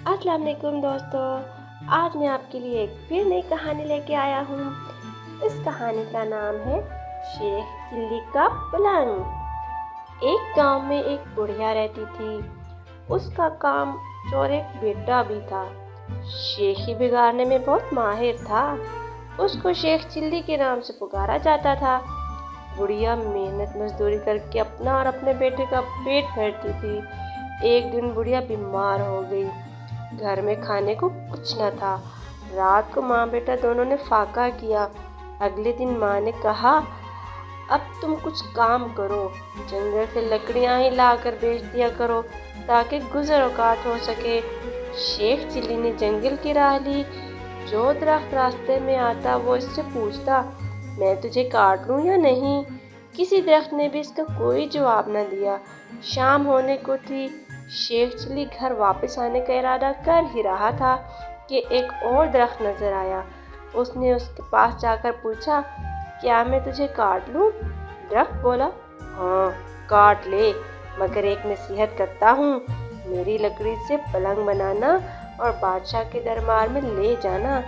अस्सलाम वालेकुम दोस्तों, आज मैं आपके लिए एक फिर नई कहानी लेके आया हूँ। इस कहानी का नाम है शेख चिल्ली का पलंग। एक गांव में एक बुढ़िया रहती थी। उसका काम और एक बेटा भी था। शेख ही बिगाड़ने में बहुत माहिर था। उसको शेख चिल्ली के नाम से पुकारा जाता था। बुढ़िया मेहनत मजदूरी करके अपना और अपने बेटे का पेट भरती थी। एक दिन बुढ़िया बीमार हो गई। घर में खाने को कुछ न था। रात को माँ बेटा दोनों ने फाका किया। अगले दिन माँ ने कहा, अब तुम कुछ काम करो, जंगल से लकड़ियाँ ही लाकर बेच दिया करो ताकि गुजर औकात हो सके। शेख चिल्ली ने जंगल की राह ली। जो दरख्त रास्ते में आता वो इससे पूछता, मैं तुझे काट लूं या नहीं। किसी दरख्त ने भी इसका कोई जवाब न दिया। शाम होने को थी। शेख चिल्ली घर वापस आने का इरादा कर ही रहा था कि एक और दरख्त नजर आया। उसने उसके पास जाकर पूछा, क्या मैं तुझे काट लूं? दरख्त बोला, हाँ काट ले, मगर एक नसीहत करता हूँ, मेरी लकड़ी से पलंग बनाना और बादशाह के दरबार में ले जाना।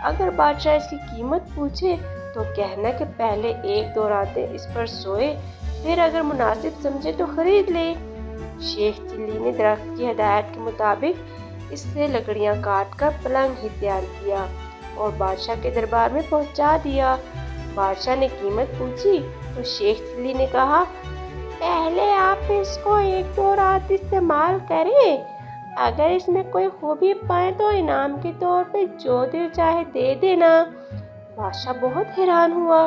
अगर बादशाह इसकी कीमत पूछे तो कहना कि पहले एक दो रातें इस पर सोए, फिर अगर मुनासिब समझे तो खरीद ले। शेख चिल्ली ने दरख्त की हिदायत के मुताबिक इससे लकड़ियां काटकर पलंग ही तैयार किया और बादशाह के दरबार में पहुंचा दिया। बादशाह ने कीमत पूछी तो शेख चिल्ली ने कहा, पहले आप इसको एक दो रात इस्तेमाल करें, अगर इसमें कोई खूबी पाए तो इनाम के तौर पे जो दिल चाहे दे देना। बादशाह बहुत हैरान हुआ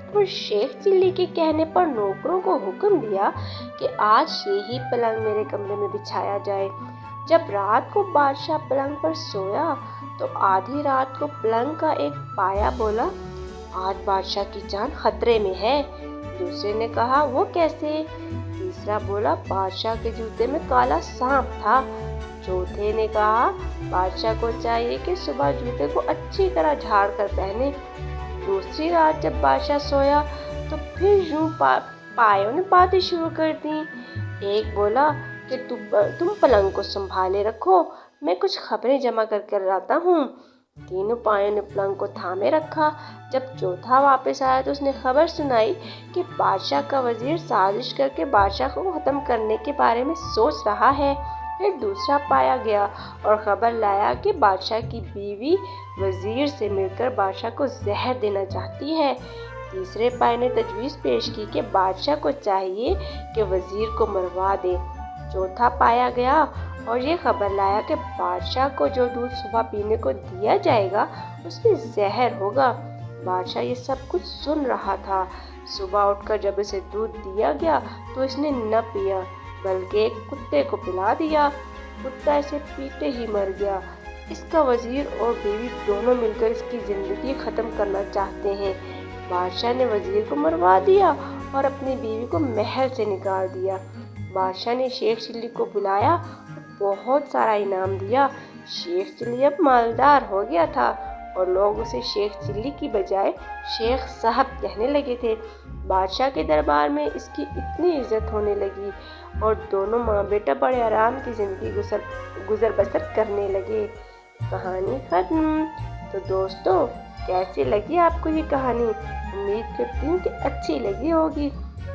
और शेख चिल्ली के कहने पर नौकरों को हुक्म दिया कि आज यही पलंग मेरे कमरे में बिछाया जाए। जब रात को बादशाह पलंग पर सोया तो आधी रात को पलंग का एक पाया बोला, आज बादशाह की जान खतरे में है। दूसरे ने कहा, वो कैसे? तीसरा बोला, बादशाह के जूते में काला सांप था। चौथे ने कहा, बादशाह को चाहिए कि सुबह जूते को अच्छी तरह झाड़ कर पहने। दूसरी रात जब बादशाह सोया तो फिर यूं पायों ने बातें शुरू कर दी। एक बोला कि तुम पलंग को संभाले रखो, मैं कुछ खबरें जमा करके लाता हूँ। तीनों पायों ने पलंग को थामे रखा। जब चौथा वापस आया तो उसने खबर सुनाई कि बादशाह का वजीर साजिश करके बादशाह को खत्म करने के बारे में सोच रहा है। फिर दूसरा पाया गया और खबर लाया कि बादशाह की बीवी वजीर से मिलकर बादशाह को जहर देना चाहती है। तीसरे पाए ने तजवीज़ पेश की कि बादशाह को चाहिए कि वजीर को मरवा दे। चौथा पाया गया और ये खबर लाया कि बादशाह को जो दूध सुबह पीने को दिया जाएगा उसमें जहर होगा। बादशाह ये सब कुछ सुन रहा था। सुबह उठकर जब इसे दूध दिया गया तो इसने न पिया बल्कि एक कुत्ते को पिला दिया। कुत्ता इसे पीते ही मर गया। इसका वजीर और बीवी दोनों मिलकर इसकी जिंदगी खत्म करना चाहते हैं। बादशाह ने वजीर को मरवा दिया और अपनी बीवी को महल से निकाल दिया। बादशाह ने शेख चिल्ली को बुलाया और बहुत सारा इनाम दिया। शेख चिल्ली अब मालदार हो गया था और लोग उसे शेख चिल्ली की बजाय शेख साहब कहने लगे थे। बादशाह के दरबार में इसकी इतनी इज्जत होने लगी और दोनों माँ बेटा बड़े आराम की जिंदगी गुजर बसर करने लगे। कहानी खत्म। तो दोस्तों, कैसी लगी आपको ये कहानी? उम्मीद करती हूँ कि अच्छी लगी होगी।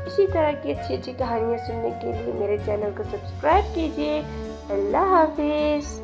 इसी तरह की अच्छी अच्छी कहानियाँ सुनने के लिए मेरे चैनल को सब्सक्राइब कीजिए। अल्लाह हाफिज़।